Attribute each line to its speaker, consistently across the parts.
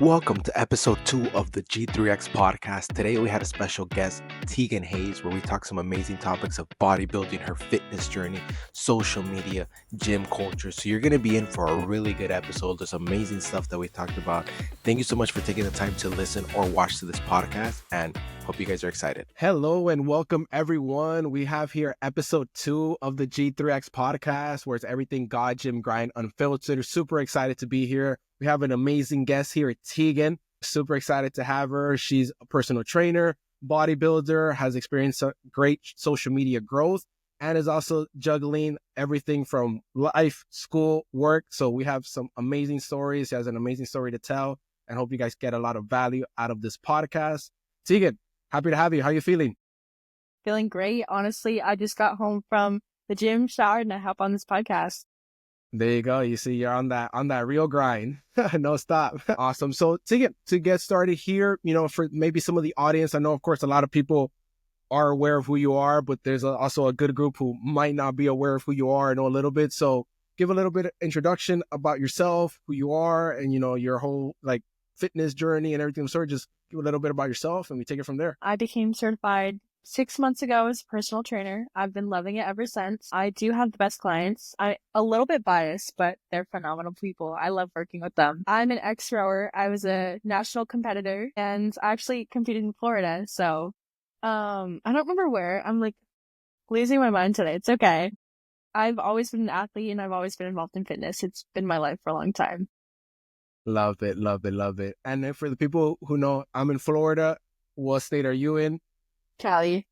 Speaker 1: Welcome to episode 2 of the G3X podcast. Today we had a special guest, Teagen Heise, where we talk some amazing topics of bodybuilding, her fitness journey, social media, gym culture. So you're going to be in for a really good episode. There's amazing stuff that we talked about. Thank you so much for taking the time to listen or watch to this podcast, and hope you guys are excited. Hello and welcome everyone. We have here episode 2 of the G3X podcast, where it's everything God, gym, grind, unfiltered. Super excited to be here. We have an amazing guest here at Teagen. Super excited to have her. She's a personal trainer, bodybuilder, has experienced great social media growth, and is also juggling everything from life, school, work. So we have some amazing stories. She has an amazing story to tell, and hope you guys get a lot of value out of this podcast. Teagen, happy to have you. How are you feeling?
Speaker 2: Feeling great. Honestly, I just got home from the gym, showered, and I hop on this podcast.
Speaker 1: There you go. You see, you're on that real grind. No stop. Awesome. So to get started here, for maybe some of the audience, I know, of course, a lot of people are aware of who you are, but there's also a good group who might not be aware of who you are and know a little bit. So give a little bit of introduction about yourself, who you are, and, your whole fitness journey and everything. So just give a little bit about yourself and we take it from there.
Speaker 2: I became certified 6 months ago as a personal trainer. I've been loving it ever since. I do have the best clients. I'm a little bit biased, but they're phenomenal people. I love working with them. I'm an ex-rower. I was a national competitor and I actually competed in Florida. So, I don't remember where. I'm losing my mind today. It's okay. I've always been an athlete and I've always been involved in fitness. It's been my life for a long time.
Speaker 1: Love it, love it, love it. And then for the people who know, I'm in Florida. What state are you in?
Speaker 2: Cali.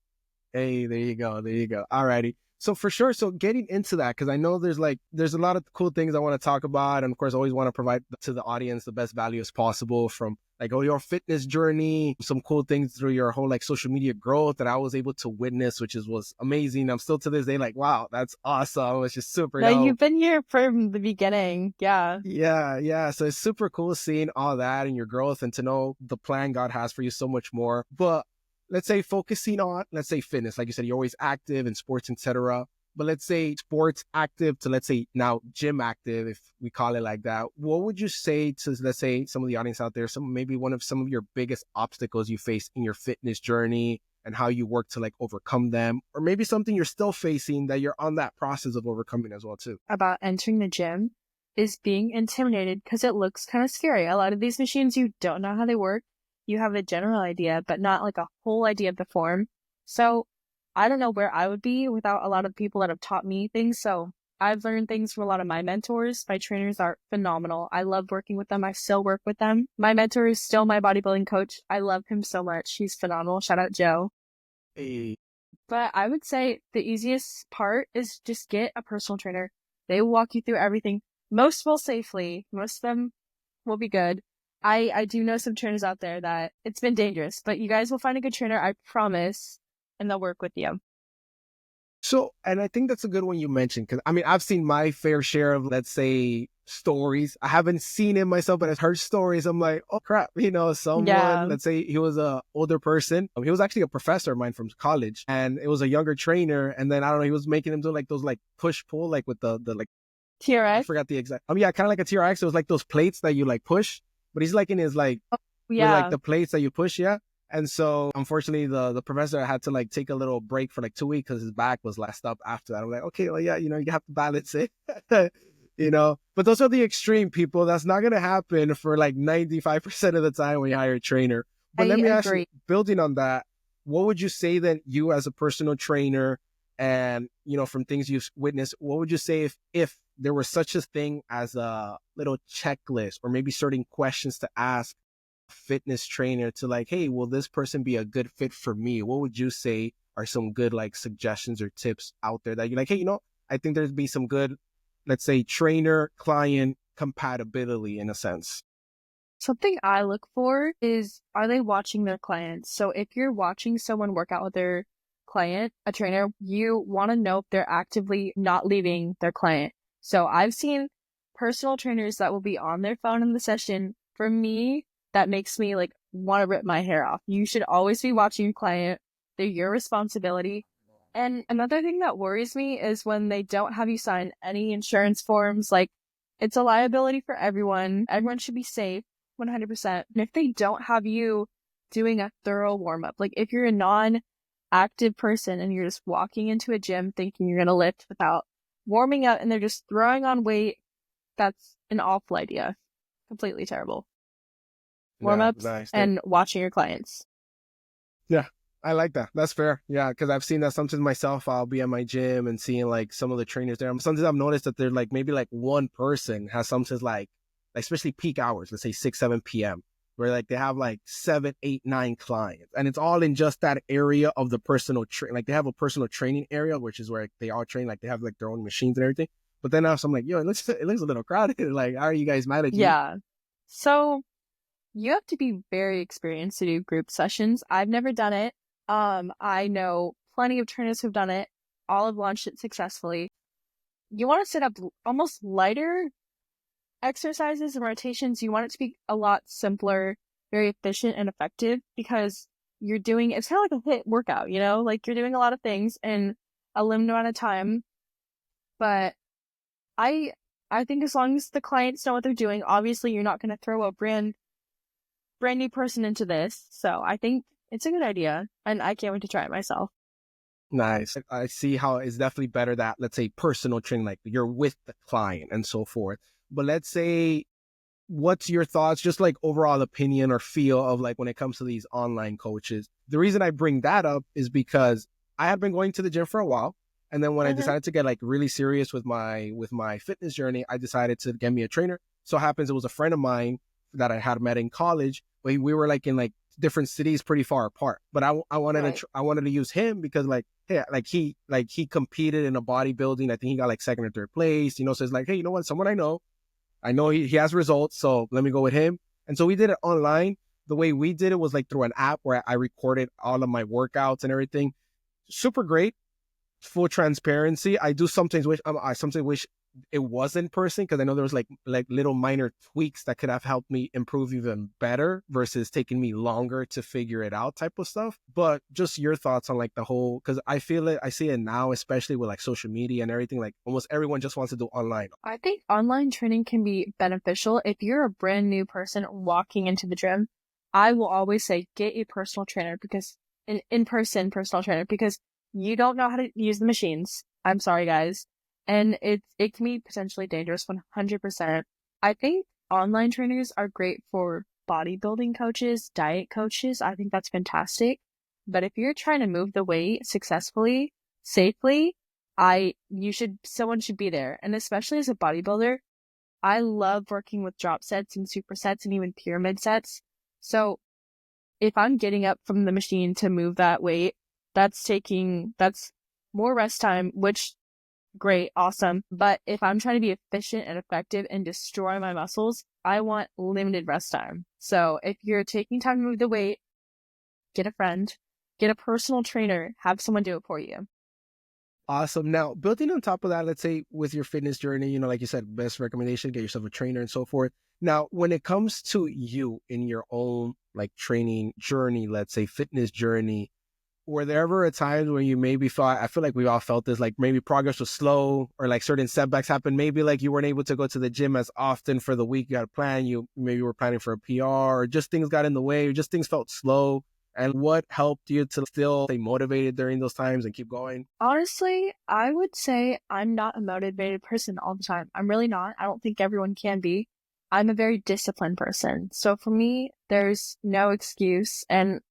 Speaker 1: Hey, there you go. There you go. Alrighty. So for sure, so getting into that, because I know there's a lot of cool things I want to talk about. And of course, I always want to provide to the audience the best value as possible from your fitness journey, some cool things through your whole social media growth that I was able to witness, which was amazing. I'm still to this day wow, that's awesome. It's just super dope.
Speaker 2: You've been here from the beginning. Yeah.
Speaker 1: Yeah. So it's super cool seeing all that and your growth and to know the plan God has for you so much more. But let's say focusing on, fitness, like you said, you're always active in sports, etc. But let's say sports active to, let's say now gym active, if we call it like that. What would you say to, let's say, some of the audience out there, some of your biggest obstacles you face in your fitness journey and how you work to overcome them, or maybe something you're still facing that you're on that process of overcoming as well too?
Speaker 2: About entering the gym is being intimidated because it looks kind of scary. A lot of these machines, you don't know how they work. You have a general idea, but not a whole idea of the form. So I don't know where I would be without a lot of people that have taught me things. So I've learned things from a lot of my mentors. My trainers are phenomenal. I love working with them. I still work with them. My mentor is still my bodybuilding coach. I love him so much. He's phenomenal. Shout out Joe.
Speaker 1: Hey.
Speaker 2: But I would say the easiest part is just get a personal trainer. They will walk you through everything. Most will safely. Most of them will be good. I do know some trainers out there that it's been dangerous, but you guys will find a good trainer, I promise, and they'll work with you.
Speaker 1: So, and I think that's a good one you mentioned, because I've seen my fair share of, let's say, stories. I haven't seen it myself, but I've heard stories. I'm like, oh crap, someone, let's say he was a older person. He was actually a professor of mine from college, and it was a younger trainer. And then I don't know, he was making him do those push pull, with the
Speaker 2: TRX.
Speaker 1: I forgot the exact. Yeah, kind of like a TRX. It was those plates that you push. But he's in his with the plates that you push, yeah. And so unfortunately the professor had to take a little break for 2 weeks because his back was last up after that. I'm like, okay, well, yeah, you have to balance it. But those are the extreme people. That's not gonna happen for 95% of the time when you hire a trainer. But let me ask you, building on that, what would you say that you as a personal trainer and from things you've witnessed, what would you say if there was such a thing as a little checklist or maybe certain questions to ask a fitness trainer to hey, will this person be a good fit for me? What would you say are some good suggestions or tips out there that you're hey, I think there'd be some good, let's say, trainer client compatibility in a sense?
Speaker 2: Something I look for is, are they watching their clients? So if you're watching someone work out with their client, a trainer, you want to know if they're actively not leaving their client. So I've seen personal trainers that will be on their phone in the session. For me, that makes me want to rip my hair off. You should always be watching your client. They're your responsibility. And another thing that worries me is when they don't have you sign any insurance forms. It's a liability for everyone. Everyone should be safe. 100%. And if they don't have you doing a thorough warm-up, like if you're a non-active person and you're just walking into a gym thinking you're going to lift without warming up and they're just throwing on weight, that's an awful idea. Completely terrible. Warm-ups and watching your clients.
Speaker 3: Yeah, I like that. That's fair. Yeah, because I've seen that sometimes myself. I'll be at my gym and seeing like some of the trainers there. Sometimes I've noticed that they're like maybe like one person has sometimes like especially peak hours, let's say 6, 7 p.m., where like they have like 7, 8, 9 clients. And it's all in just that area of the personal like they have a personal training area, which is where they all train, like they have like their own machines and everything. But then now I'm like, yo, it looks a little crowded. Like, how are you guys managing?
Speaker 2: Yeah. So you have to be very experienced to do group sessions. I've never done it. I know plenty of trainers who've done it. All have launched it successfully. You want to set up almost lighter exercises and rotations. You want it to be a lot simpler, very efficient and effective, because it's kind of like a HIIT workout, you know, like you're doing a lot of things in a limited amount of time. But I think as long as the clients know what they're doing, obviously you're not going to throw a brand new person into this. So I think it's a good idea, and I can't wait to try it myself.
Speaker 3: Nice. I see how it's definitely better that, let's say, personal training, like you're with the client and so forth. But let's say, what's your thoughts, just like overall opinion or feel of like when it comes to these online coaches? The reason I bring that up is because I had been going to the gym for a while. And then when I decided to get like really serious with my fitness journey, I decided to get me a trainer. So it happens it was a friend of mine that I had met in college. We were like in like different cities pretty far apart. But I wanted to use him because like, hey, he competed in a bodybuilding. I think he got like second or third place, you know, so it's like, hey, you know what? Someone I know he has results, so let me go with him. And so we did it online. The way we did it was like through an app where I recorded all of my workouts and everything. Super great. Full transparency. I sometimes wish it was in person, because I know there was like little minor tweaks that could have helped me improve even better versus taking me longer to figure it out type of stuff. But just your thoughts on like the whole, because I see it now, especially with like social media and everything, like almost everyone just wants to do online.
Speaker 2: I think online training can be beneficial. If you're a brand new person walking into the gym, I will always say get a personal trainer, because an in-person personal trainer, because you don't know how to use the machines. I'm sorry, guys. And it can be potentially dangerous 100%. I think online trainers are great for bodybuilding coaches, diet coaches. I think that's fantastic. But if you're trying to move the weight successfully, safely, someone should be there. And especially as a bodybuilder, I love working with drop sets and supersets and even pyramid sets. So if I'm getting up from the machine to move that weight, that's more rest time, which great, awesome. But if I'm trying to be efficient and effective and destroy my muscles, I want limited rest time. So if you're taking time to move the weight, get a friend, get a personal trainer, have someone do it for you.
Speaker 3: Awesome. Now, building on top of that, let's say with your fitness journey, you know, like you said, best recommendation, get yourself a trainer and so forth. Now, when it comes to you in your own like training journey, let's say fitness journey, were there ever a time where you maybe thought, I feel like we all felt this, like maybe progress was slow or like certain setbacks happened, maybe like you weren't able to go to the gym as often for the week you had a plan, you maybe were planning for a PR, or just things got in the way, or just things felt slow? And what helped you to still stay motivated during those times and keep going?
Speaker 2: Honestly, I would say I'm not a motivated person all the time. I'm really not. I don't think everyone can be. I'm a very disciplined person. So for me, there's no excuse. And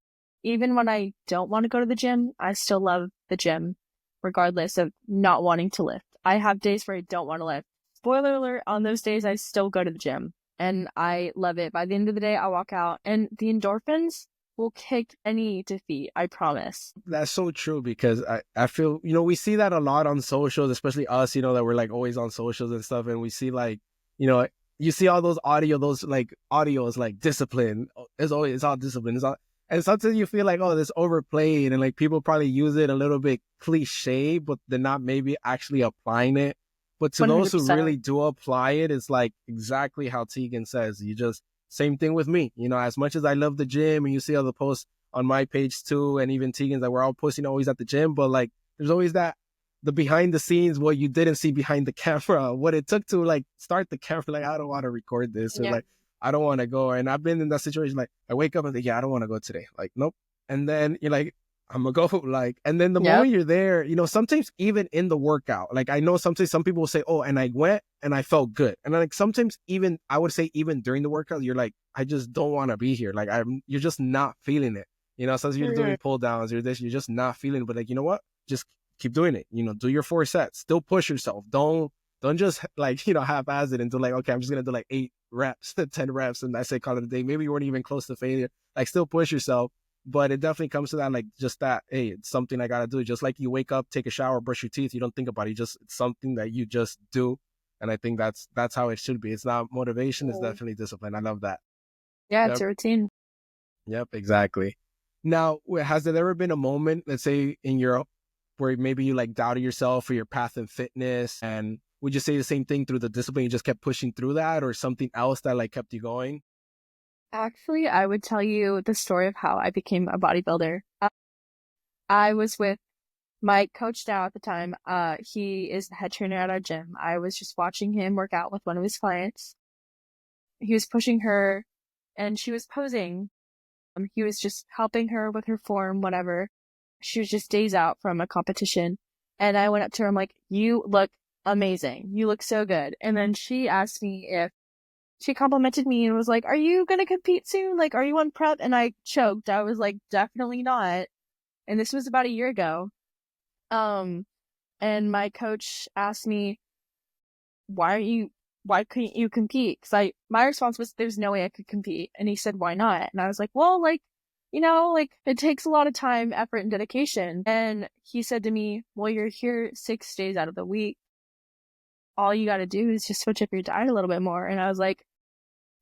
Speaker 2: even when I don't want to go to the gym, I still love the gym, regardless of not wanting to lift. I have days where I don't want to lift. Spoiler alert, on those days, I still go to the gym. And I love it. By the end of the day, I walk out. And the endorphins will kick any defeat, I promise.
Speaker 3: That's so true, because I feel, you know, we see that a lot on socials, especially us, you know, that we're like always on socials and stuff. And we see like, you know, you see all those audios like discipline. It's all discipline. And sometimes you feel like, oh, this overplayed, and like people probably use it a little bit cliche, but they're not maybe actually applying it. But to 100%. Those who really do apply it, it's like exactly how Teagen says. Same thing with me. You know, as much as I love the gym, and you see all the posts on my page too, and even Teagen's, that we're all posting always at the gym, but like there's always the behind the scenes, what you didn't see behind the camera, what it took to like start the camera. Like, I don't want to record this. Yeah. Or like, I don't want to go. And I've been in that situation. Like I wake up and think, yeah, I don't want to go today. Like, nope. And then you're like, I'm gonna go. Like, and then the moment you're there, sometimes even in the workout, like I know sometimes some people will say, oh, and I went and I felt good. And like sometimes even I would say even during the workout, you're like, I just don't want to be here. Like you're just not feeling it. Sometimes you're doing pull downs, you're just not feeling it. But like, you know what? Just keep doing it. Do your 4 sets. Still push yourself. Don't just like, half-ass it and do like, okay, I'm just gonna do like 8 reps, 10 reps, and I say call it a day. Maybe you weren't even close to failure. Like still push yourself. But it definitely comes to that, like just that, hey, it's something I gotta do. Just like you wake up, take a shower, brush your teeth, you don't think about it. It's something that you just do. And I think that's how it should be. It's not motivation, it's definitely discipline. I love that.
Speaker 2: Yeah, it's a routine.
Speaker 3: Yep, exactly. Now, has there ever been a moment, let's say in Europe, where maybe you like doubted yourself or your path in fitness? And would you say the same thing through the discipline? You just kept pushing through that, or something else that like kept you going?
Speaker 2: Actually, I would tell you the story of how I became a bodybuilder. I was with my coach now at the time. He is the head trainer at our gym. I was just watching him work out with one of his clients. He was pushing her and she was posing. He was just helping her with her form, whatever. She was just days out from a competition. And I went up to her, I'm like, you look amazing. You look so good. And then she asked me if she complimented me and was like, are you going to compete soon? Like, are you on prep? And I choked. I was like, definitely not. And this was about a year ago. And my coach asked me, why couldn't you compete? Cause my response was, there's no way I could compete. And he said, why not? And I was like, well, like, it takes a lot of time, effort, and dedication. And he said to me, well, you're here 6 days out of the week. All you got to do is just switch up your diet a little bit more. And I was like,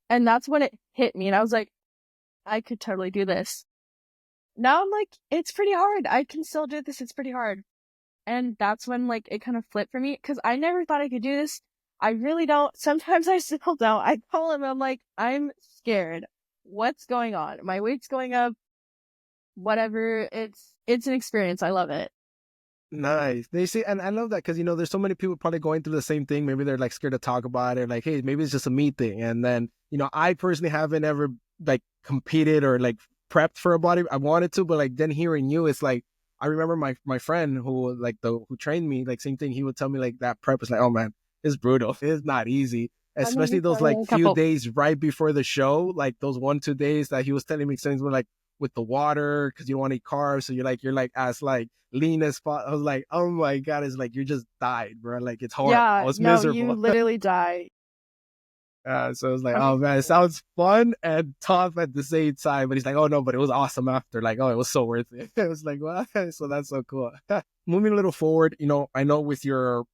Speaker 2: and that's when it hit me. And I was like, I could totally do this. Now I'm like, it's pretty hard. I can still do this. It's pretty hard. And that's when like it kind of flipped for me, because I never thought I could do this. I really don't. Sometimes I still don't. I call him. I'm like, I'm scared. What's going on? My weight's going up. Whatever. It's an experience. I love it.
Speaker 3: Nice. They see, and I love that because, there's so many people probably going through the same thing. Maybe they're like scared to talk about it. Like, hey, maybe it's just a me thing. And then, I personally haven't ever like competed or like prepped for a body. I wanted to, but like then hearing you, it's like, I remember my friend who trained me, like same thing. He would tell me like that prep was like, oh man, it's brutal. It's not easy. Especially those like few days right before the show, like those 1-2 days that he was telling me things were like with the water, because you don't want to eat carbs. So you're like as like lean as possible. I was like, oh my God, it's like you just died, bro. Like it's horrible.
Speaker 2: Yeah,
Speaker 3: It's
Speaker 2: no,
Speaker 3: miserable.
Speaker 2: you literally die.
Speaker 3: So it was like, oh man, it sounds fun and tough at the same time. But he's like, oh no, but it was awesome after. Like, oh, it was so worth it. It was like, what? So that's so cool. Moving a little forward, I know with your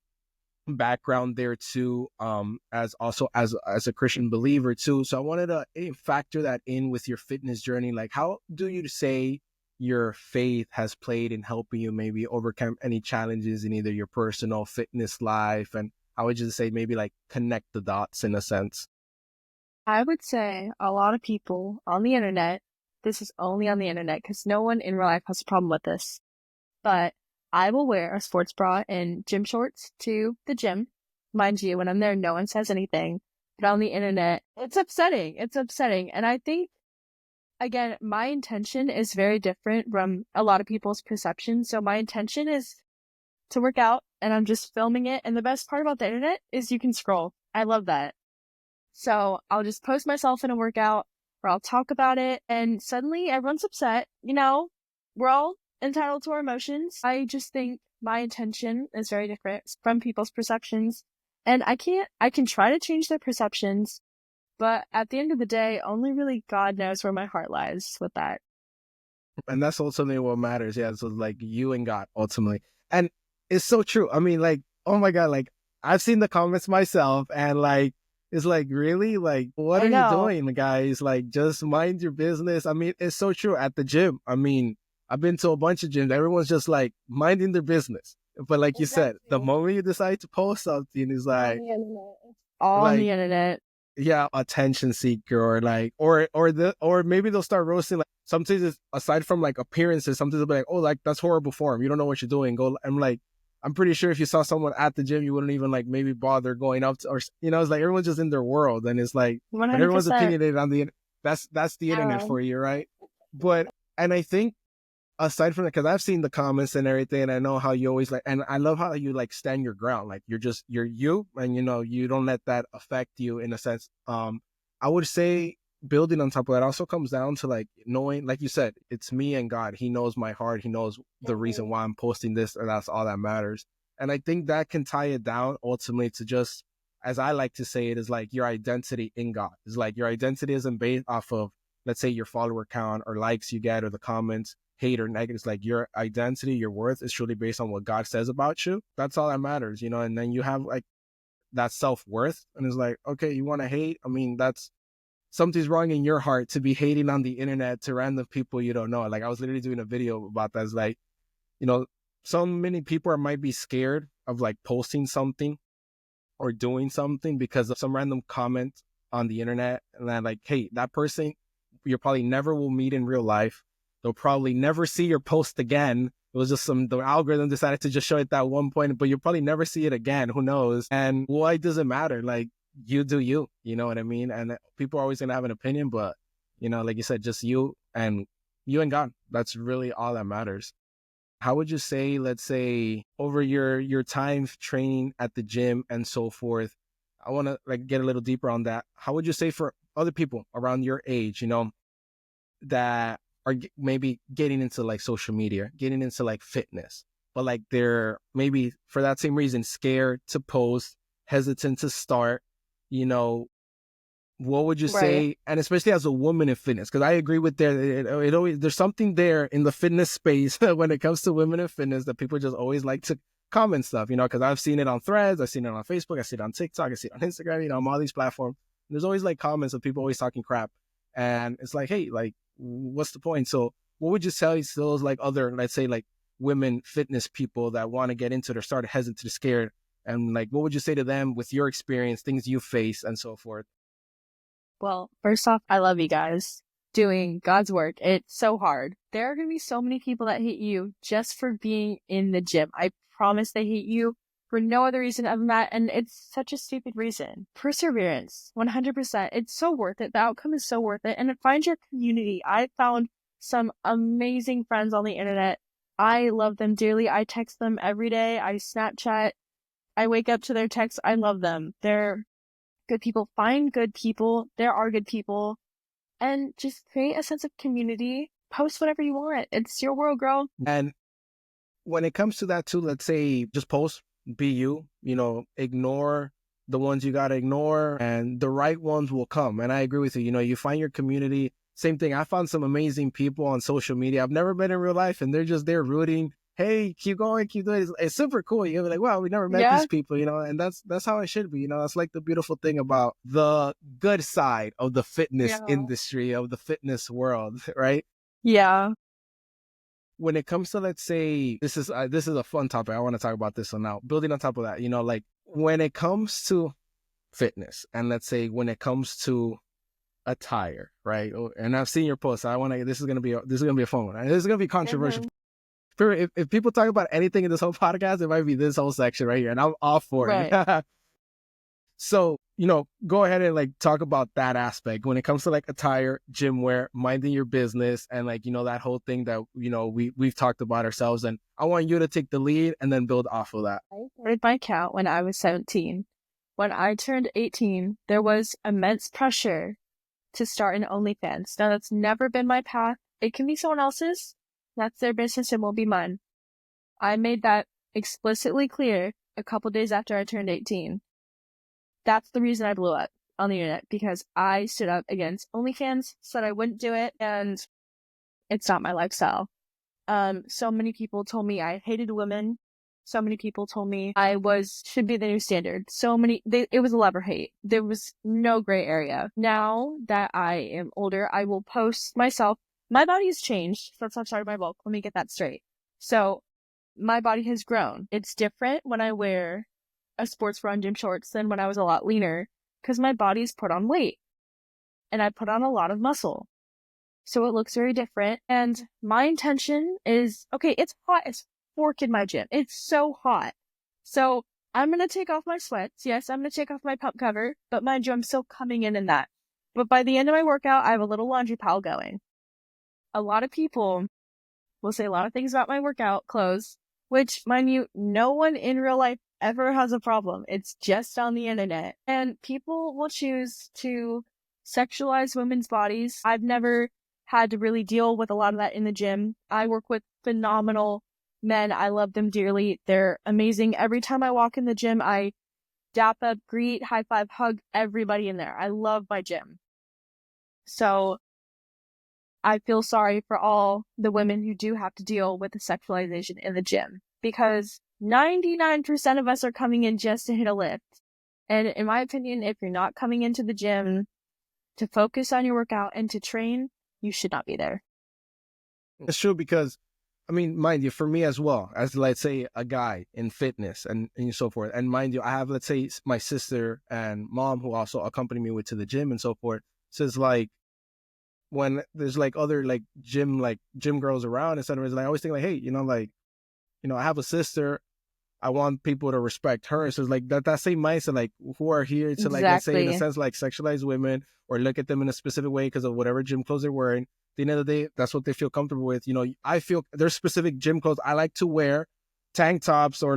Speaker 3: background there too, as a Christian believer too. So I wanted to factor that in with your fitness journey. Like, how do you say your faith has played in helping you maybe overcome any challenges in either your personal fitness life? And I would just say maybe like connect the dots in a sense.
Speaker 2: I would say a lot of people on the internet, this is only on the internet because no one in real life has a problem with this, but I will wear a sports bra and gym shorts to the gym. Mind you, when I'm there, no one says anything. But on the internet, it's upsetting. It's upsetting. And I think, again, my intention is very different from a lot of people's perception. So my intention is to work out, and I'm just filming it. And the best part about the internet is you can scroll. I love that. So I'll just post myself in a workout, or I'll talk about it, and suddenly everyone's upset. We're all entitled to our emotions. I just think my intention is very different from people's perceptions, and I can try to change their perceptions, but at the end of the day, only really God knows where my heart lies with that.
Speaker 3: And that's ultimately what matters. Yeah. So like you and God ultimately. And it's so true. I mean, like, oh my God, like I've seen the comments myself, and like, it's like, really? Like, what are you doing, guys? Like, just mind your business. I mean, it's so true at the gym. I mean, I've been to a bunch of gyms. Everyone's just like minding their business. But like you said, the moment you decide to post something is like
Speaker 2: all on the internet.
Speaker 3: Yeah, attention seeker, or like, or maybe they'll start roasting. Like sometimes it's, aside from like appearances, sometimes they'll be like, oh, like that's horrible form. You don't know what you're doing. Go. I'm like, I'm pretty sure if you saw someone at the gym, you wouldn't even like maybe bother going up to, or, you know, it's like everyone's just in their world. And it's like, but everyone's
Speaker 2: 100%.
Speaker 3: opinionated on that's the internet
Speaker 2: Yeah.
Speaker 3: for you, right? But, and I think aside from that, because I've seen the comments and everything, and I know how you always like, and I love how you like stand your ground. Like you're you, and you know, you don't let that affect you in a sense. I would say building on top of that also comes down to like knowing, like you said, it's me and God. He knows my heart. He knows the reason why I'm posting this, and that's all that matters. And I think that can tie it down ultimately to just, as I like to say it, is like your identity in God. It's like your identity isn't based off of, let's say, your follower count or likes you get or the comments, hate or negative. It's like your identity, your worth is truly based on what God says about you. That's all that matters, you know. And then you have like that self-worth, and it's like, okay, you want to hate? I mean, that's something's wrong in your heart to be hating on the internet to random people you don't know. Like I was literally doing a video about that. It's like, you know, so many people might be scared of like posting something or doing something because of some random comment on the internet. And then like, hey, that person you probably never will meet in real life. They'll probably never see your post again. It was just the algorithm decided to just show it that one point, but you'll probably never see it again. Who knows? And why does it matter? Like, you do you, you know what I mean? And people are always going to have an opinion, but, you know, like you said, just you and God. That's really all that matters. How would you say, let's say, over your time training at the gym and so forth, I want to like get a little deeper on that. How would you say for other people around your age, you know, that are maybe getting into like social media, getting into like fitness, but like they're maybe for that same reason, scared to post, hesitant to start, you know, what would you say?
Speaker 2: Right.
Speaker 3: And especially as a woman in fitness, because I agree with it always, there's something there in the fitness space when it comes to women in fitness that people just always like to comment stuff, you know, because I've seen it on Threads, I've seen it on Facebook, I see it on TikTok, I see it on Instagram, you know, on all these platforms. There's always like comments of people always talking crap. And it's like, hey, like, what's the point? So what would you tell those like other, let's say like women fitness people that want to get into it or start hesitant or scared? And like, what would you say to them with your experience, things you face and so forth?
Speaker 2: Well, first off, I love you guys doing God's work. It's so hard. There are going to be so many people that hate you just for being in the gym. I promise they hate you for no other reason other than that. And it's such a stupid reason. Perseverance, 100%. It's so worth it. The outcome is so worth it. And find your community. I found some amazing friends on the internet. I love them dearly. I text them every day. I Snapchat. I wake up to their texts. I love them. They're good people. Find good people. There are good people. And just create a sense of community. Post whatever you want. It's your world, girl.
Speaker 3: And when it comes to that too, let's say just post, be you, you know, ignore the ones you got to ignore and the right ones will come. And I agree with you. You know, you find your community. Same thing. I found some amazing people on social media I've never met in real life, and they're just there rooting. Hey, keep going, keep doing it. It's super cool. You're like, wow, we never met these people, you know, and that's how it should be. You know, that's like the beautiful thing about the good side of the fitness industry, of the fitness world, right?
Speaker 2: Yeah.
Speaker 3: When it comes to, let's say, this is a fun topic. I want to talk about this one now. Building on top of that, you know, like when it comes to fitness, and let's say when it comes to attire, right? And I've seen your posts. This is gonna be a fun one. This is gonna be controversial. If people talk about anything in this whole podcast, it might be this whole section right here, and I'm all for it. So, you know, go ahead and like talk about that aspect when it comes to like attire, gym wear, minding your business, and like, you know, that whole thing that, you know, we've talked about ourselves. And I want you to take the lead and then build off of that.
Speaker 2: I started my count when I was 17. When I turned 18, there was immense pressure to start an OnlyFans. Now, that's never been my path. It can be someone else's. That's their business. It won't be mine. I made that explicitly clear a couple days after I turned 18. That's the reason I blew up on the internet, because I stood up against OnlyFans, said I wouldn't do it, and it's not my lifestyle. So many people told me I hated women. So many people told me I should be the new standard. It was love or hate. There was no gray area. Now that I am older, I will post myself. My body has changed since I've started my bulk. Let me get that straight. So my body has grown. It's different when I wear a sports bra and gym shorts than when I was a lot leaner, because my body's put on weight and I put on a lot of muscle. So it looks very different. And my intention is, okay, it's hot as fork in my gym. It's so hot. So I'm going to take off my sweats. Yes, I'm going to take off my pump cover, but mind you, I'm still coming in that. But by the end of my workout, I have a little laundry pile going. A lot of people will say a lot of things about my workout clothes, which, mind you, no one in real life ever has a problem. It's just on the internet. And people will choose to sexualize women's bodies. I've never had to really deal with a lot of that in the gym. I work with phenomenal men. I love them dearly. They're amazing. Every time I walk in the gym, I dap up, greet, high five, hug everybody in there. I love my gym. So I feel sorry for all the women who do have to deal with the sexualization in the gym, because 99% of us are coming in just to hit a lift. And in my opinion, if you're not coming into the gym to focus on your workout and to train, you should not be there.
Speaker 3: It's true, because, I mean, mind you, for me as well, as let's say a guy in fitness and so forth, and mind you, I have, let's say, my sister and mom who also accompany me to the gym and so forth. So it's like, when there's like other gym girls around, etc., I always think like, hey, I have a sister, I want people to respect her. So it's like that same mindset, like, who are here to let's say, in a sense, like, sexualize women or look at them in a specific way because of whatever gym clothes they're wearing. At the end of the day, that's what they feel comfortable with. I feel there's specific gym clothes I like to wear, tank tops or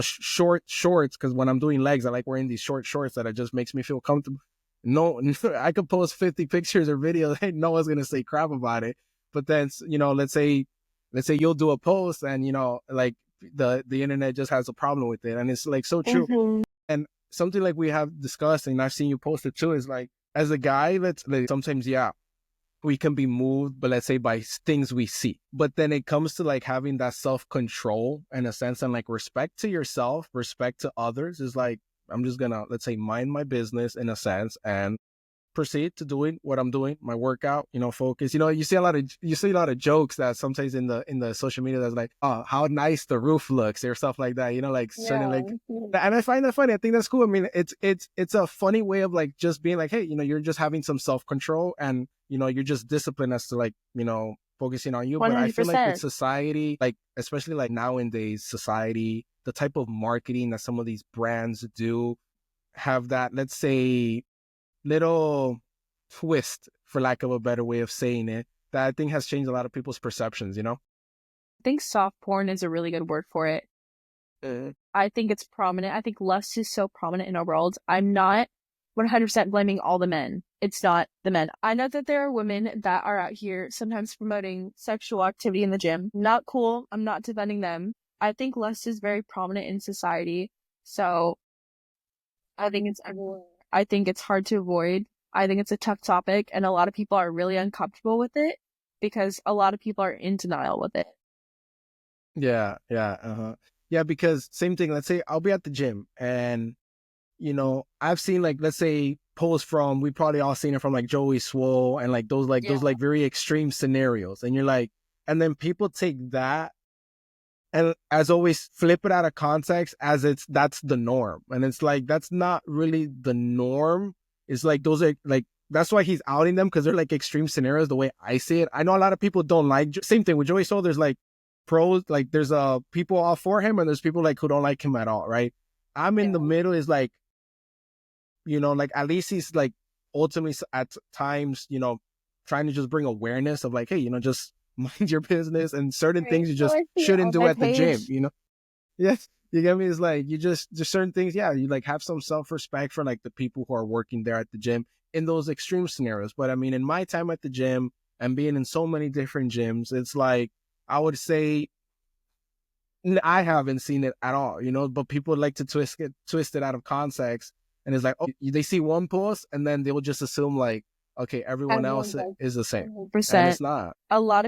Speaker 3: short shorts, because when I'm doing legs, I like wearing these short shorts that it just makes me feel comfortable. No, I could post 50 pictures or videos, and no one's gonna say crap about it. But then, let's say you'll do a post and the internet just has a problem with it, and it's like so true.
Speaker 2: Mm-hmm.
Speaker 3: And something like we have discussed, and I've seen you post it too, is like, as a guy, sometimes we can be moved, but let's say by things we see. But then it comes to having that self-control in a sense, and respect to yourself, respect to others, is like, I'm just gonna, let's say, mind my business in a sense and proceed to doing what I'm doing, my workout, focus. You see a lot of jokes that sometimes in the social media that's like, oh, how nice the roof looks or stuff like that, certain and I find that funny. I think that's cool. I mean, it's a funny way of just being like, hey, you're just having some self-control, and you're just disciplined as to focusing on you. 100%. But I feel like with society, especially nowadays society, the type of marketing that some of these brands do have that, let's say, little twist, for lack of a better way of saying it, that I think has changed a lot of people's perceptions,
Speaker 2: I think soft porn is a really good word for it. I think it's prominent. I think lust is so prominent in our world. I'm not 100% blaming all the men. It's not the men. I know that there are women that are out here sometimes promoting sexual activity in the gym. Not cool. I'm not defending them. I think lust is very prominent in society. So I think it's everywhere. I think it's hard to avoid. I think it's a tough topic, and a lot of people are really uncomfortable with it because a lot of people are in denial with it.
Speaker 3: Yeah, because same thing. Let's say I'll be at the gym, and I've seen let's say posts from, we probably all seen it from Joey Swole and those very extreme scenarios, and you're like, and then people take that and as always flip it out of context as that's the norm, and it's that's not really the norm. It's those are that's why he's outing them, because they're extreme scenarios the way I see it. I know a lot of people don't same thing with Joey Swole. There's pros, there's people all for him, and there's people who don't like him at all, right? I'm in the middle, is at least he's ultimately at times, trying to just bring awareness of hey, just mind your business, and certain things you just shouldn't do at the gym, Yes, you get me? It's you just certain things, you have some self-respect for the people who are working there at the gym in those extreme scenarios. But I mean, in my time at the gym and being in so many different gyms, it's I would say I haven't seen it at all, but people like to twist it out of context, and it's oh, they see one post and then they'll just assume okay, everyone else is the same. 100%. And it's not.
Speaker 2: A lot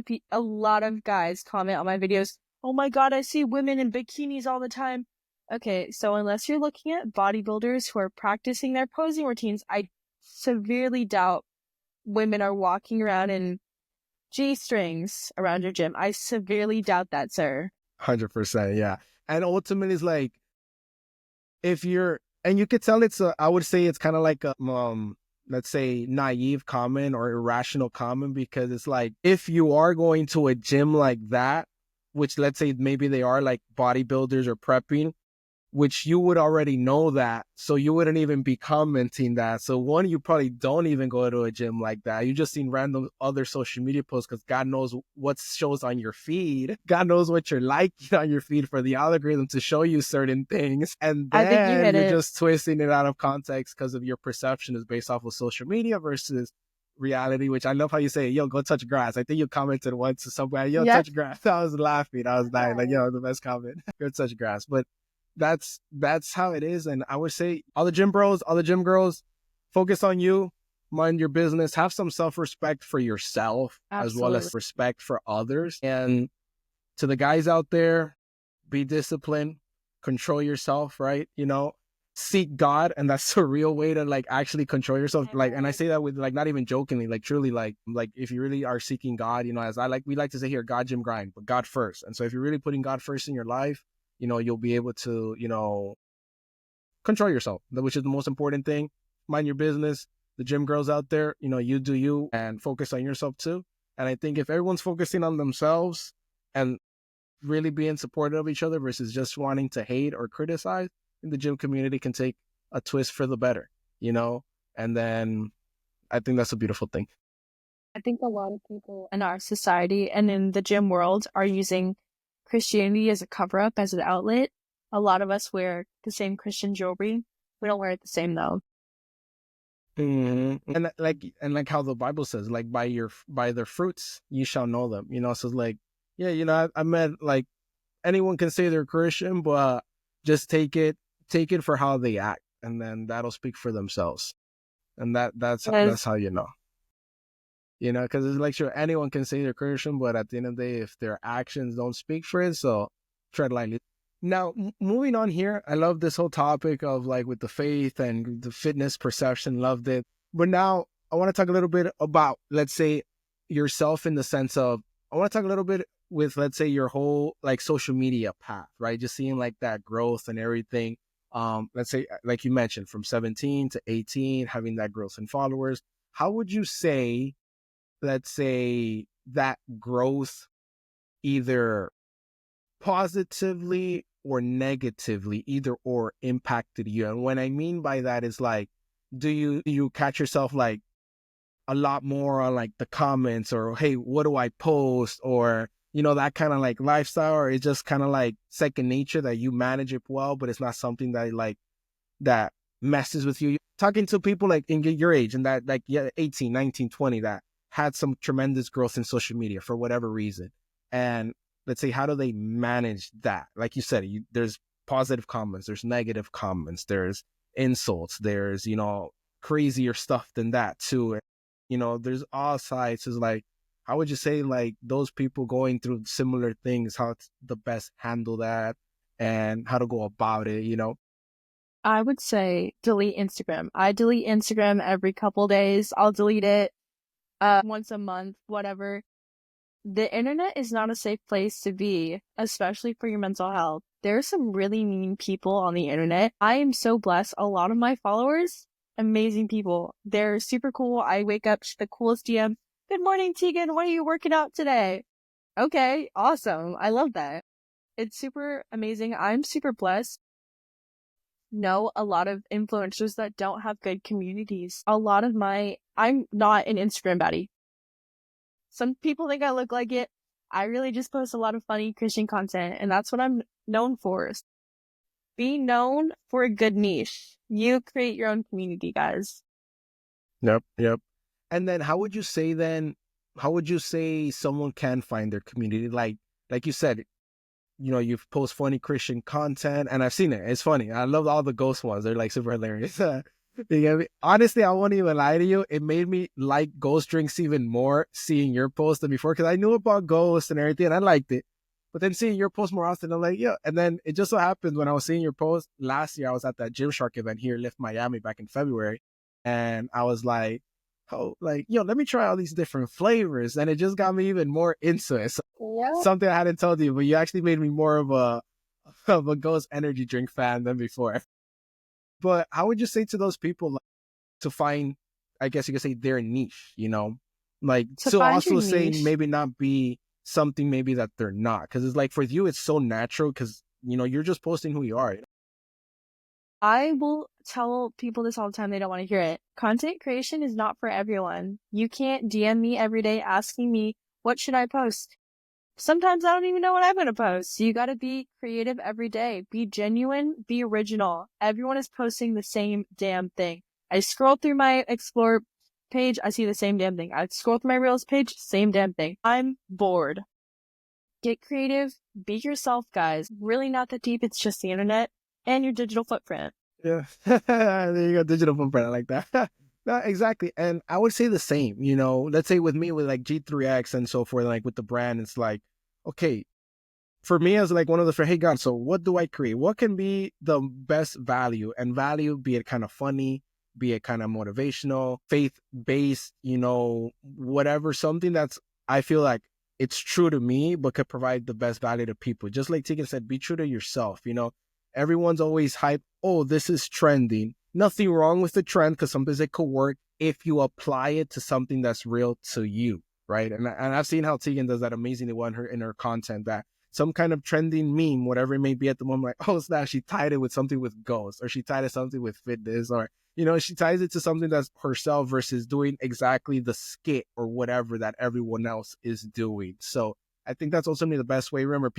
Speaker 2: of guys comment on my videos, oh my God, I see women in bikinis all the time. Okay, so unless you're looking at bodybuilders who are practicing their posing routines, I severely doubt women are walking around in G-strings around your gym. I severely doubt that, sir.
Speaker 3: 100%, yeah. And ultimately, it's if you're, and you could tell I would say it's kind of a, let's say, naive comment or irrational comment, because it's if you are going to a gym like that, which let's say maybe they are like bodybuilders or prepping, which you would already know that. So you wouldn't even be commenting that. So one, you probably don't even go to a gym like that. You just seen random other social media posts because God knows what shows on your feed. God knows what you're liking on your feed for the algorithm to show you certain things. And
Speaker 2: I think you
Speaker 3: then
Speaker 2: hit
Speaker 3: you're
Speaker 2: it.
Speaker 3: just twisting it out of context because of your perception is based off of social media versus reality, which I love how you say, yo, go touch grass. I think you commented once to somebody, yo,
Speaker 2: Yep.
Speaker 3: touch grass. I was laughing. I was dying. Like, yo, the best comment. Go touch grass. But that's how it is. And I would say all the gym bros, all the gym girls, focus on you, mind your business, have some self-respect for yourself as well as
Speaker 2: Absolutely.
Speaker 3: respect for others. And to the guys out there, be disciplined, control yourself, right? You know, seek God. And that's the real way to like actually control yourself. Like, and I say that with like, not even jokingly, like truly, like if you really are seeking God, you know, as we like to say here, God, gym, grind, but God first. And so if you're really putting God first in your life, you know, you'll be able to, you know, control yourself, which is the most important thing. Mind your business. The gym girls out there, you know, you do you and focus on yourself too. And I think if everyone's focusing on themselves and really being supportive of each other versus just wanting to hate or criticize, the gym community can take a twist for the better, you know? And then I think that's a beautiful thing.
Speaker 2: I think a lot of people in our society and in the gym world are using Christianity as a cover-up, as an outlet. A lot of us wear the same Christian jewelry. We don't wear it the same, though.
Speaker 3: Mm-hmm. And like how the Bible says, like by their fruits you shall know them. You know, so like, yeah, you know, I meant like anyone can say they're Christian, but just take it for how they act, and then that'll speak for themselves. And that's how you know. You know, because it's like, sure, anyone can say they're Christian, but at the end of the day, if their actions don't speak for it, so tread lightly. Now, moving on here, I love this whole topic of like with the faith and the fitness perception, loved it. But now I want to talk a little bit about, let's say, yourself in the sense of, I want to talk a little bit with, let's say, your whole like social media path, right? Just seeing like that growth and everything. Let's say, like you mentioned, from 17 to 18, having that growth in followers. How would you say, let's say, that growth either positively or negatively, either or, impacted you? And what I mean by that is like, do you catch yourself like a lot more on like the comments, or hey, what do I post, or you know, that kind of like lifestyle, or it's just kind of like second nature that you manage it well, but it's not something that like that messes with you? Talking to people like in your age and that like, yeah, 18, 19, 20, that had some tremendous growth in social media for whatever reason. And let's say, how do they manage that? Like you said, there's positive comments, there's negative comments, there's insults, there's, you know, crazier stuff than that too. You know, there's all sides. It's like, how would you say like those people going through similar things, how to the best handle that and how to go about it, you know?
Speaker 2: I would say delete Instagram. I delete Instagram every couple days. I'll delete it once a month, whatever. The internet is not a safe place to be, especially for your mental health. There are some really mean people on the internet. I am so blessed. A lot of my followers, amazing people. They're super cool. I wake up to the coolest DM. Good morning, Teagen. What are you working out today? Okay, awesome. I love that. It's super amazing. I'm super blessed. Know a lot of influencers that don't have good communities. I'm not an Instagram baddie. Some people think I look like it. I really just post a lot of funny Christian content, and that's what I'm known for. Be known for a good niche. You create your own community, guys.
Speaker 3: Yep. And then how would you say someone can find their community? Like you said, you know, you post funny Christian content, and I've seen it. It's funny. I love all the ghost ones. They're like super hilarious. You get me? Honestly, I won't even lie to you. It made me like ghost drinks even more seeing your post than before, because I knew about ghosts and everything, and I liked it. But then seeing your post more often, I'm like, yeah. And then it just so happened when I was seeing your post last year, I was at that Gymshark event here in Lift Miami back in February, and I was like, oh, like, yo, let me try all these different flavors, and it just got me even more into it. So,
Speaker 2: Yeah.
Speaker 3: something I hadn't told you, but you actually made me more of a Ghost energy drink fan than before. But how would you say to those people, like, to find, I guess you could say, their niche, you know, like
Speaker 2: To
Speaker 3: to
Speaker 2: find
Speaker 3: also
Speaker 2: your
Speaker 3: say
Speaker 2: niche.
Speaker 3: maybe not be something maybe that they're not. Because it's like for you, it's so natural because, you know, you're just posting who you are.
Speaker 2: I will tell people this all the time. They don't want to hear it. Content creation is not for everyone. You can't DM me every day asking me, what should I post? Sometimes I don't even know what I'm going to post. You got to be creative every day. Be genuine. Be original. Everyone is posting the same damn thing. I scroll through my Explore page. I see the same damn thing. I scroll through my Reels page. Same damn thing. I'm bored. Get creative. Be yourself, guys. Really not that deep. It's just the internet and your digital footprint.
Speaker 3: Yeah. There you go. Digital footprint. I like that. No, exactly. And I would say the same, you know, let's say with me with like G3X and so forth, like with the brand, it's like, okay, for me as like one of the, hey God, so what do I create? What can be the best value? And value, be it kind of funny, be it kind of motivational, faith-based, you know, whatever, something that's, I feel like it's true to me, but could provide the best value to people. Just like Teagen said, be true to yourself. You know, everyone's always hyped, oh, this is trending. Nothing wrong with the trend because sometimes it could work if you apply it to something that's real to you, right? And I've seen how Teagen does that amazingly well in her content, that some kind of trending meme, whatever it may be at the moment, like, oh, snap, she tied it with something with ghosts, or she tied it something with fitness, or, you know, she ties it to something that's herself versus doing exactly the skit or whatever that everyone else is doing. So I think that's also the best way. Remember,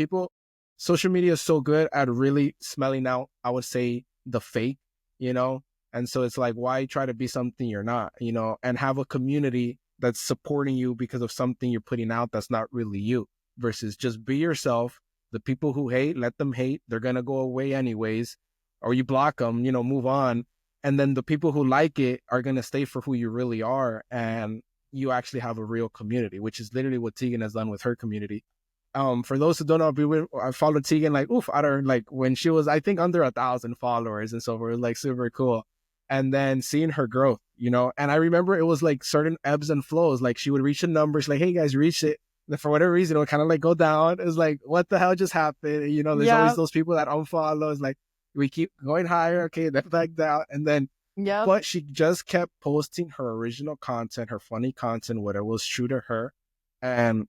Speaker 3: social media is so good at really smelling out, I would say, the fake, you know? And so it's like, why try to be something you're not, you know, and have a community that's supporting you because of something you're putting out that's not really you, versus just be yourself. The people who hate, let them hate. They're going to go away anyways, or you block them, you know, move on. And then the people who like it are going to stay for who you really are. And you actually have a real community, which is literally what Teagen has done with her community. For those who don't know, I followed Teagen like when she was, I think, under 1,000 followers and so forth. It was like super cool. And then seeing her growth, you know, and I remember it was like certain ebbs and flows. Like she would reach a number, she's like, hey guys, reach it. And for whatever reason, it would kind of like go down. It's like, what the hell just happened? You know, there's always those people that unfollow. It's like, we keep going higher. Okay, then back down. And then, but she just kept posting her original content, her funny content, whatever was true to her. And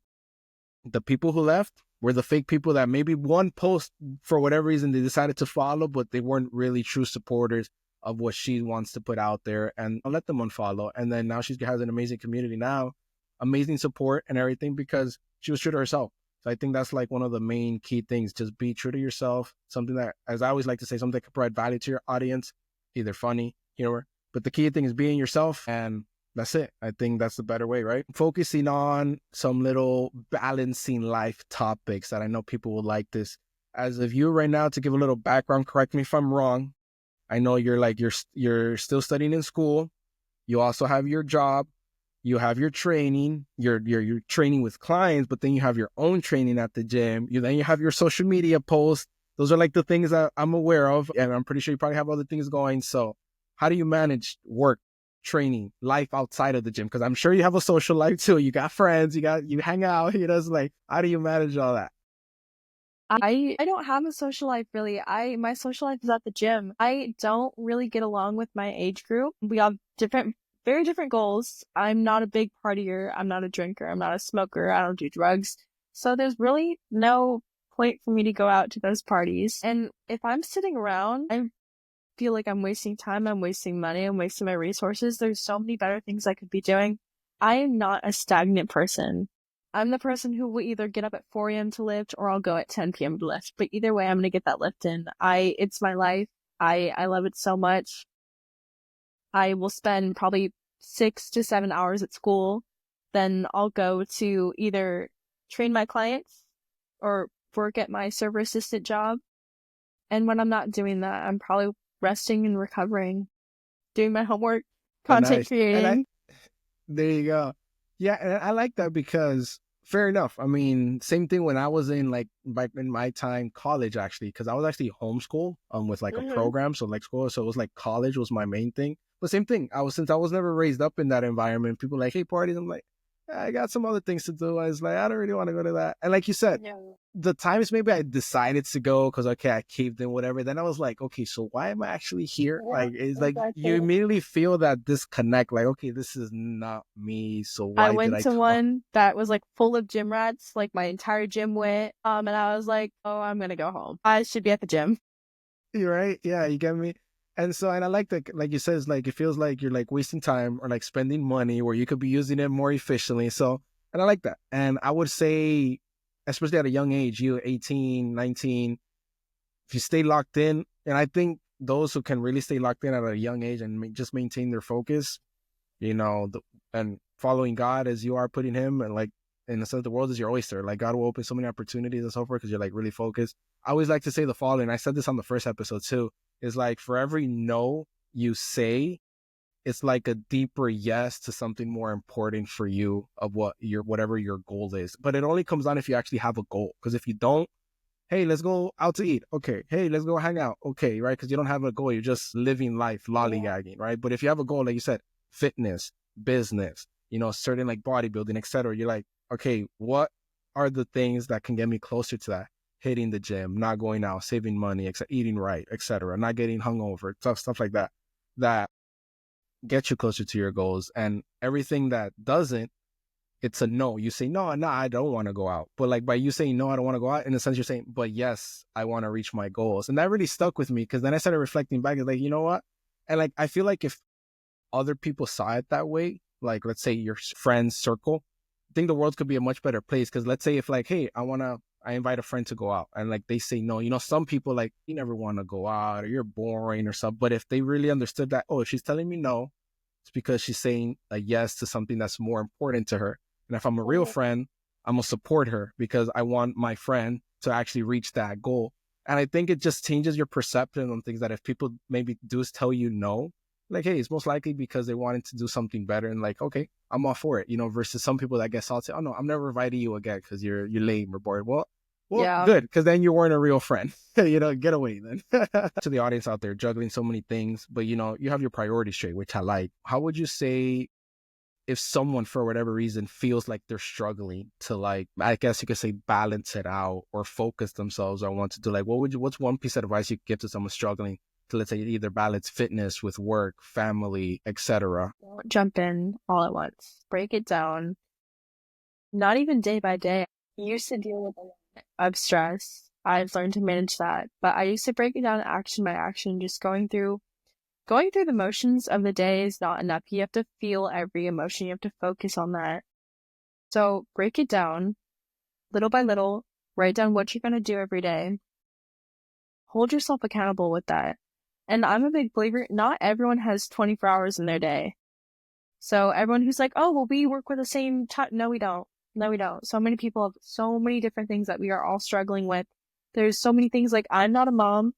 Speaker 3: the people who left were the fake people that maybe one post for whatever reason they decided to follow, but they weren't really true supporters of what she wants to put out there, and I'll let them unfollow. And then now she has an amazing community now, amazing support and everything because she was true to herself. So I think that's like one of the main key things. Just be true to yourself. Something that, as I always like to say, something that can provide value to your audience, either funny, humor. But the key thing is being yourself, and that's it. I think that's the better way, right? Focusing on some little balancing life topics that I know people will like this. As of you right now, to give a little background, correct me if I'm wrong. I know you're still studying in school. You also have your job. You have your training. You're training with clients, but then you have your own training at the gym. Then you have your social media posts. Those are like the things that I'm aware of, and I'm pretty sure you probably have other things going. So how do you manage work, training, life outside of the gym? Because I'm sure you have a social life too. You got friends. You hang out. You know, it's like, how do you manage all that?
Speaker 2: I don't have a social life really. My social life is at the gym. I don't really get along with my age group. We have very different goals. I'm not a big partier. I'm not a drinker. I'm not a smoker. I don't do drugs. So there's really no point for me to go out to those parties. And if I'm sitting around, I feel like I'm wasting time. I'm wasting money. I'm wasting my resources. There's so many better things I could be doing. I am not a stagnant person. I'm the person who will either get up at 4 a.m. to lift or I'll go at 10 p.m. to lift. But either way, I'm going to get that lift in. It's my life. I love it so much. I will spend probably 6 to 7 hours at school. Then I'll go to either train my clients or work at my server assistant job. And when I'm not doing that, I'm probably resting and recovering, doing my homework, content creating.
Speaker 3: There you go. Yeah, and I like that because fair enough. I mean, same thing when I was in like back in my time, college actually, because I was actually homeschooled with like a program, so like school, so it was like college was my main thing. But same thing, since I was never raised up in that environment, people like, hey, parties, I'm like, I got some other things to do. I was like, I don't really want to go to that. And like you said, the times maybe I decided to go because, okay, I caved in, whatever. Then I was like, okay, so why am I actually here?
Speaker 2: Yeah,
Speaker 3: like, it's like you immediately feel that disconnect. Like, okay, this is not me. So why
Speaker 2: I
Speaker 3: did
Speaker 2: went
Speaker 3: I
Speaker 2: to
Speaker 3: come?
Speaker 2: one that was like full of gym rats. Like my entire gym went. And I was like, oh, I'm gonna go home. I should be at the gym.
Speaker 3: You're right. Yeah, you get me. And so, and I like that, like you said, it's like, it feels like you're like wasting time or like spending money where you could be using it more efficiently. So, and I like that. And I would say, especially at a young age, you 18, 19, if you stay locked in, and I think those who can really stay locked in at a young age and just maintain their focus, and following God as you are putting him, and like, in the sense, the world is your oyster. Like, God will open so many opportunities and so forth because you're like really focused. I always like to say the following. I said this on the first episode too, is like, for every no you say, it's like a deeper yes to something more important for you of whatever your goal is. But it only comes down if you actually have a goal. Because if you don't, hey, let's go out to eat. Okay. Hey, let's go hang out. Okay. Right. Because you don't have a goal. You're just living life, lollygagging. Right. But if you have a goal, like you said, fitness, business, certain like bodybuilding, etc., you're like, okay, what are the things that can get me closer to that? Hitting the gym, not going out, saving money, eating right, etc., not getting hungover, stuff like that, that get you closer to your goals. And everything that doesn't, it's a no. You say, no, I don't want to go out. But like by you saying, no, I don't want to go out, in a sense, you're saying, but yes, I want to reach my goals. And that really stuck with me because then I started reflecting back. It's like, you know what? And like, I feel like if other people saw it that way, like, let's say your friends circle, I think the world could be a much better place. Because let's say if like, hey, I invite a friend to go out and like they say no, some people like, you never want to go out or you're boring or something. But if they really understood that, oh, if she's telling me no, it's because she's saying a yes to something that's more important to her. And if I'm a real friend, I'm going to support her because I want my friend to actually reach that goal. And I think it just changes your perception on things that if people maybe do tell you no, like, hey, it's most likely because they wanted to do something better and like, okay, I'm all for it, versus some people that get salty. Oh no, I'm never inviting you again because you're lame or bored. Well,
Speaker 2: Yeah.
Speaker 3: good, because then you weren't a real friend. Get away then. To the audience out there, juggling so many things, but you have your priorities straight, which I like. How would you say if someone, for whatever reason, feels like they're struggling to, like, I guess you could say, balance it out or focus themselves on what to do? Like, what's one piece of advice you could give to someone struggling to, let's say, either balance fitness with work, family, etc.?
Speaker 2: Don't jump in all at once. Break it down. Not even day by day. I used to deal with a lot of stress. I've learned to manage that, but I used to break it down action by action. Just going through the motions of the day is not enough. You have to feel every emotion. You have to focus on that. So break it down little by little. Write down what you're going to do every day. Hold yourself accountable with that. And I'm a big believer, not everyone has 24 hours in their day. So everyone who's like, oh, well, we work with the same time. No, we don't. No, we don't. So many people have so many different things that we are all struggling with. There's so many things, like, I'm not a mom.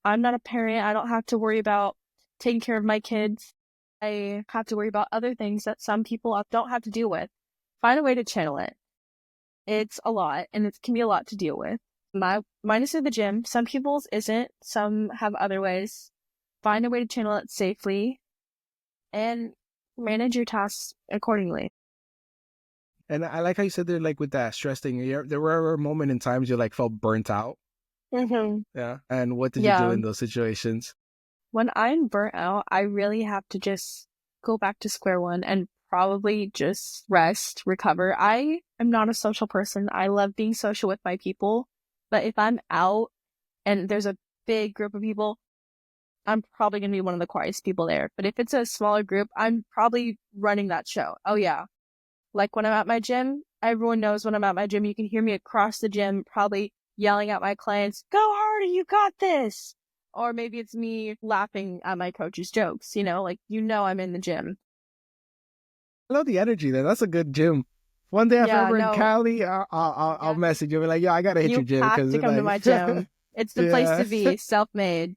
Speaker 2: I'm not a parent. I don't have to worry about taking care of my kids. I have to worry about other things that some people don't have to deal with. Find a way to channel it. It's a lot, and it can be a lot to deal with. Mine is through the gym. Some people's isn't. Some have other ways. Find a way to channel it safely and manage your tasks accordingly.
Speaker 3: And I like how you said there, like, with that stress thing, there were a moment in times you like felt burnt out.
Speaker 2: Mm-hmm.
Speaker 3: Yeah. And what did you do in those situations?
Speaker 2: When I'm burnt out, I really have to just go back to square one and probably just rest, recover. I am not a social person. I love being social with my people. But if I'm out and there's a big group of people, I'm probably going to be one of the quietest people there. But if it's a smaller group, I'm probably running that show. Oh, yeah. Like when I'm at my gym, everyone knows when I'm at my gym. You can hear me across the gym, probably yelling at my clients, go harder, you got this. Or maybe it's me laughing at my coach's jokes, like, I'm in the gym.
Speaker 3: I love the energy there. That's a good gym. One day if ever in Cali, I'll message you and be like, I got to hit your gym.
Speaker 2: You have to come to my gym. It's the place to be, self-made.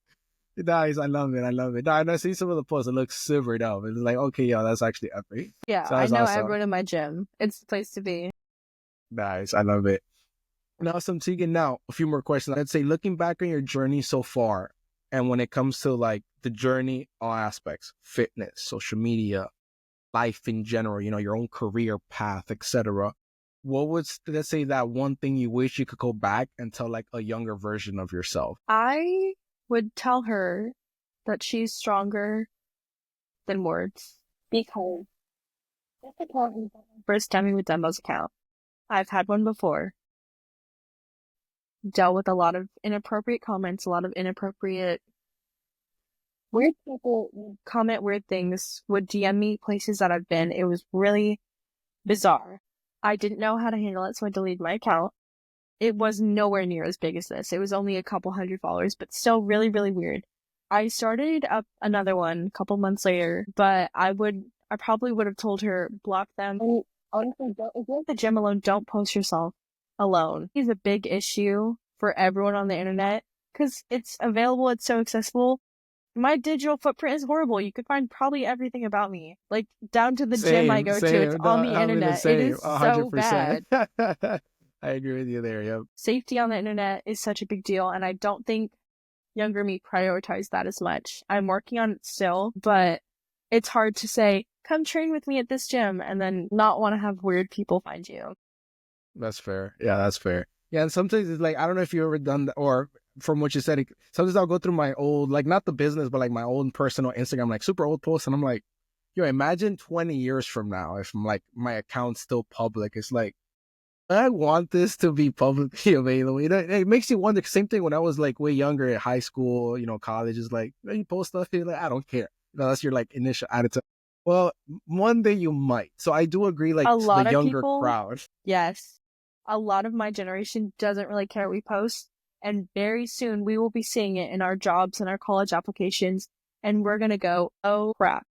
Speaker 3: Nice, I love it. No, I see some of the posts. It looks super dope. It's like, okay, that's actually epic.
Speaker 2: Yeah, so I know awesome. Everyone in my gym. It's the place to be.
Speaker 3: Nice, I love it. Now, Teagen, now a few more questions. I'd say, looking back on your journey so far, and when it comes to like the journey, all aspects, fitness, social media, life in general, your own career path, etc., what was, let's say, that one thing you wish you could go back and tell like a younger version of yourself?
Speaker 2: I would tell her that she's stronger than words, because this account is my first Dummy with Dumbbells account. I've had one before. Dealt with a lot of inappropriate comments, a lot of inappropriate weird people would comment weird things, would DM me places that I've been. It was really bizarre. I didn't know how to handle it, so I deleted my account. It was nowhere near as big as this. It was only a couple hundred followers, but still really, really weird. I started up another one a couple months later, but I probably would have told her, block them. And honestly, if you're at the gym alone, don't post yourself alone. It's a big issue for everyone on the internet because it's available, it's so accessible. My digital footprint is horrible. You could find probably everything about me, like down to the gym I go to. It's on the internet. It is 100%. So bad.
Speaker 3: I agree with you there. Yep.
Speaker 2: Safety on the internet is such a big deal, and I don't think younger me prioritized that as much. I'm working on it still, but it's hard to say, come train with me at this gym, and then not want to have weird people find you.
Speaker 3: That's fair. Yeah, that's fair. Yeah, and sometimes it's like, I don't know if you've ever done that, or from what you said, sometimes I'll go through my old, like not the business, but like my own personal Instagram, like super old posts, and I'm like, yo, imagine 20 years from now, if like my account's still public, it's like, I want this to be publicly available. It makes you wonder. Same thing when I was like way younger at high school, college is like, you post stuff, you're like, I don't care. That's your like initial attitude. Well, one day you might. So I do agree, like the younger crowd.
Speaker 2: Yes. A lot of my generation doesn't really care what we post. And very soon we will be seeing it in our jobs and our college applications. And we're going to go, oh crap.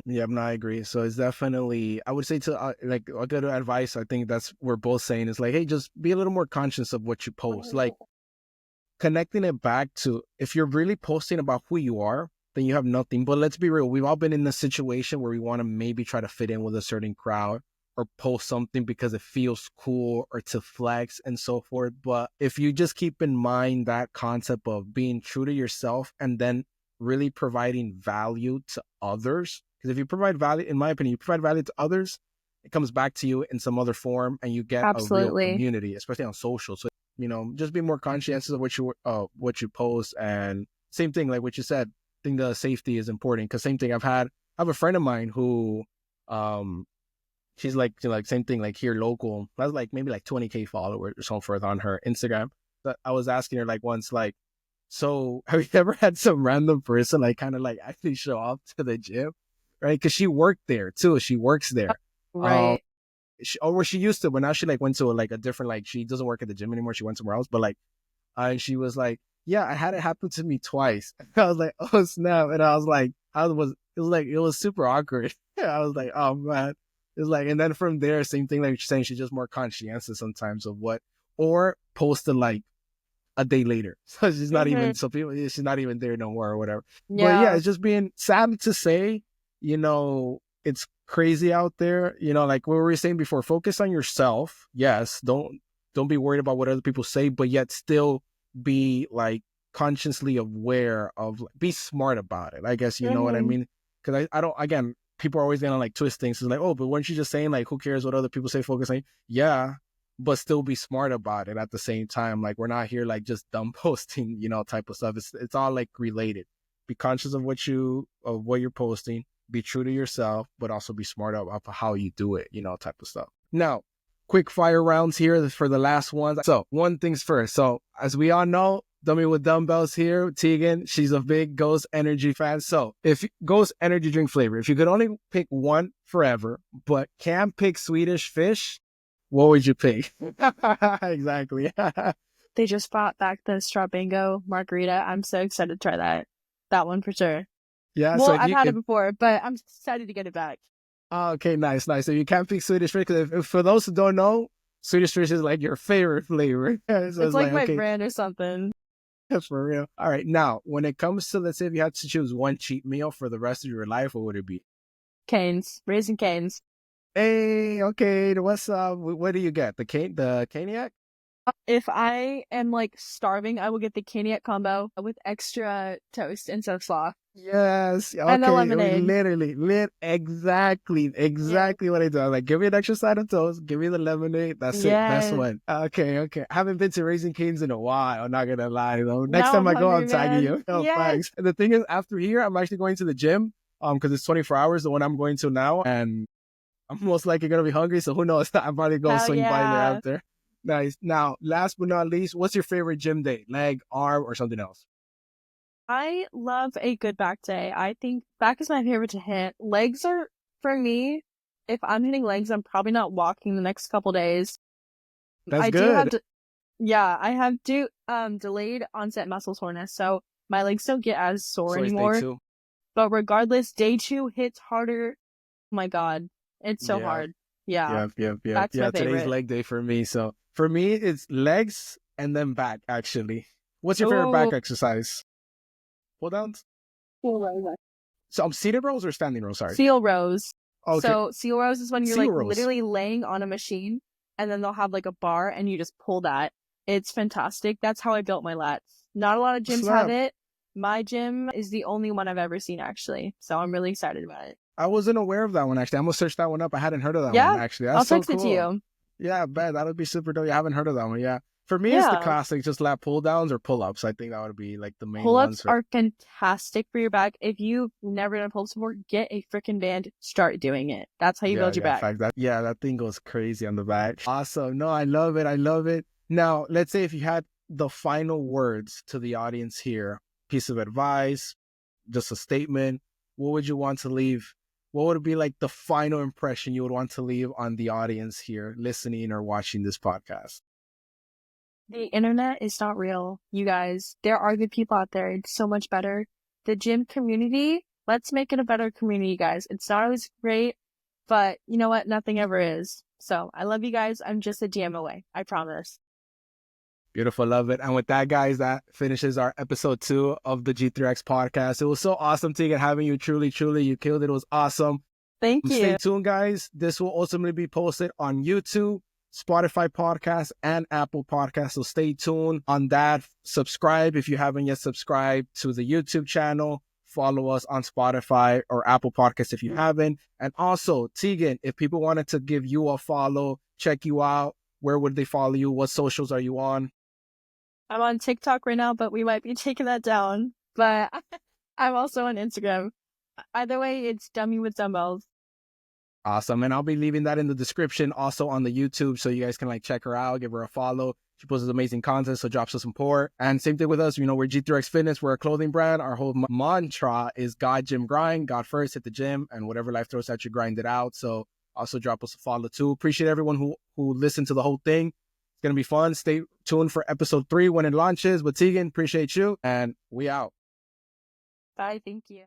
Speaker 3: Yeah, no, I agree. So it's definitely, I would say to like a good advice, I think that's we're both saying is like, hey, just be a little more conscious of what you post. Like connecting it back to, if you're really posting about who you are, then you have nothing. But let's be real. We've all been in a situation where we want to maybe try to fit in with a certain crowd or post something because it feels cool or to flex and so forth. But if you just keep in mind that concept of being true to yourself and then really providing value to others, because if you provide value, in my opinion, you provide value to others, it comes back to you in some other form and you get a real community, especially on social. So, just be more conscientious of what you post. And same thing, like what you said, I think the safety is important, because same thing, I have a friend of mine who, she's like same thing, like here local, that's like maybe like 20K followers or so forth on her Instagram. But I was asking her like once, like, so have you ever had some random person like kind of like actually show up to the gym? Right, because she worked there too. She works there,
Speaker 2: right?
Speaker 3: She used to, but now she like went to like a different, like she doesn't work at the gym anymore. She went somewhere else, but like, and she was like, "Yeah, I had it happen to me twice." I was like, "Oh snap!" And I was like, it was super awkward. I was like, "Oh man," it's like, and then from there, same thing. Like you're saying, she's just more conscientious sometimes of what, or posted like a day later, so she's not even. So people, she's not even there no more or whatever. Yeah. But yeah, it's just being sad to say. It's crazy out there, like what we were saying before, focus on yourself. Yes. Don't be worried about what other people say, but yet still be like consciously aware of, be smart about it. I guess, you know what I mean? Cause I don't, again, people are always going to like twist things. It's like, oh, but weren't you just saying like, who cares what other people say, focus on, yeah, but still be smart about it at the same time. Like we're not here like just dumb posting, type of stuff. It's all like related. Be conscious of what you're posting. Be true to yourself, but also be smart about how you do it, type of stuff. Now, quick fire rounds here for the last ones. So one thing's first. So as we all know, Dummy with Dumbbells here, Teagen, she's a big Ghost Energy fan. So if Ghost Energy drink flavor, if you could only pick one forever, but can't pick Swedish Fish, what would you pick? Exactly.
Speaker 2: They just brought back the Straw Bingo margarita. I'm so excited to try that one for sure.
Speaker 3: Yeah,
Speaker 2: well, so I've had it before, but I'm excited to get it back.
Speaker 3: Okay, nice. So you can't pick Swedish Fish, because if for those who don't know, Swedish Fish is like your favorite flavor. So
Speaker 2: it's like my brand or something.
Speaker 3: For real. All right, now, when it comes to, let's say if you had to choose one cheat meal for the rest of your life, what would it be?
Speaker 2: Canes. Raising Canes.
Speaker 3: Hey, okay. What's what do you get? The Caniac?
Speaker 2: If I am like starving, I will get the Caniac combo with extra toast instead of slaw.
Speaker 3: Yes.
Speaker 2: And the
Speaker 3: Okay.
Speaker 2: lemonade.
Speaker 3: Exactly what I do. I'm like, give me an extra side of toast. Give me the lemonade. That's it. Best
Speaker 2: Yes.
Speaker 3: one. Okay. I haven't been to Raising Cane's in a while. I'm not gonna lie though. Next
Speaker 2: Now
Speaker 3: time
Speaker 2: I'm
Speaker 3: I go,
Speaker 2: hungry,
Speaker 3: I'm tagging
Speaker 2: man.
Speaker 3: you. Oh,
Speaker 2: Yes.
Speaker 3: thanks. And the thing is, after here, I'm actually going to the gym. Because it's 24 hours, the one I'm going to now, and I'm most likely gonna be hungry. So who knows? I'm probably gonna
Speaker 2: Hell
Speaker 3: swing by there
Speaker 2: yeah.
Speaker 3: after. Nice. Now, last but not least, what's your favorite gym day? Leg, arm, or something else?
Speaker 2: I love a good back day. I think back is my favorite to hit. Legs are, for me, if I'm hitting legs, I'm probably not walking the next couple days.
Speaker 3: That's
Speaker 2: I do have
Speaker 3: good.
Speaker 2: I have delayed onset muscle soreness, so my legs don't get as sore
Speaker 3: So it's day
Speaker 2: anymore.
Speaker 3: 2.
Speaker 2: But regardless, day 2 hits harder. Oh my God. It's so
Speaker 3: Yeah.
Speaker 2: hard. Yeah.
Speaker 3: Yep.
Speaker 2: That's my
Speaker 3: Yeah, today's
Speaker 2: favorite.
Speaker 3: leg day for me. So for me, it's legs and then back, actually. What's your favorite back
Speaker 2: Ooh.
Speaker 3: exercise? Pull downs? So I'm seated rows or standing rows? Sorry.
Speaker 2: Seal rows.
Speaker 3: Okay.
Speaker 2: So seal rows is when you're
Speaker 3: Seal
Speaker 2: like
Speaker 3: rows.
Speaker 2: literally laying on a machine and then they'll have like a bar and you just pull that. It's fantastic. That's how I built my lats. Not a lot of gyms have
Speaker 3: Slap.
Speaker 2: it. My gym is the only one I've ever seen actually. So I'm really excited about it.
Speaker 3: I wasn't aware of that one, actually. I'm going to search that one up. I hadn't heard of that
Speaker 2: Yeah,
Speaker 3: one, actually. That's
Speaker 2: I'll
Speaker 3: so
Speaker 2: text it to
Speaker 3: cool.
Speaker 2: you.
Speaker 3: Yeah, I bet. That would be super dope. I haven't heard of that one. Yeah. For me, it's the
Speaker 2: Yeah.
Speaker 3: classic, just lat pull downs or pull ups. I think that would be like the main
Speaker 2: Pull-ups
Speaker 3: ones.
Speaker 2: are fantastic for your back. If you've never done pull-ups before, get a freaking band. Start doing it. That's how you build your back.
Speaker 3: Fact, that thing goes crazy on the back. Awesome. No, I love it. Now, let's say if you had the final words to the audience here, piece of advice, just a statement, what would you want to leave? What would be like the final impression you would want to leave on the audience here listening or watching this podcast?
Speaker 2: The internet is not real, you guys. There are good people out there. It's so much better. The gym community, let's make it a better community, guys. It's not always great, but you know what? Nothing ever is. So I love you guys. I'm just a DM away. I promise.
Speaker 3: Beautiful. Love it. And with that, guys, that finishes our episode 2 of the G3X podcast. It was so awesome, Teagen, having you. Truly, you killed it. It was awesome.
Speaker 2: Thank you.
Speaker 3: Stay tuned, guys. This will ultimately be posted on YouTube, Spotify podcast, and Apple podcast. So stay tuned on that. Subscribe if you haven't yet subscribed to the YouTube channel. Follow us on Spotify or Apple Podcasts if you haven't. And also, Teagen, if people wanted to give you a follow, check you out, where would they follow you? What socials are you on?
Speaker 2: I'm on TikTok right now, but we might be taking that down. But I'm also on Instagram. Either way, it's dummywithdumbbells.
Speaker 3: Awesome. And I'll be leaving that in the description also on the YouTube so you guys can like check her out, give her a follow. She posts amazing content, so drop some support. And same thing with us. We're G3X Fitness. We're a clothing brand. Our whole mantra is God, gym, grind. God first, hit the gym, and whatever life throws at you, grind it out. So also drop us a follow too. Appreciate everyone who listened to the whole thing. It's going to be fun. Stay tuned for episode 3 when it launches. But Teagen, appreciate you. And we out.
Speaker 2: Bye. Thank you.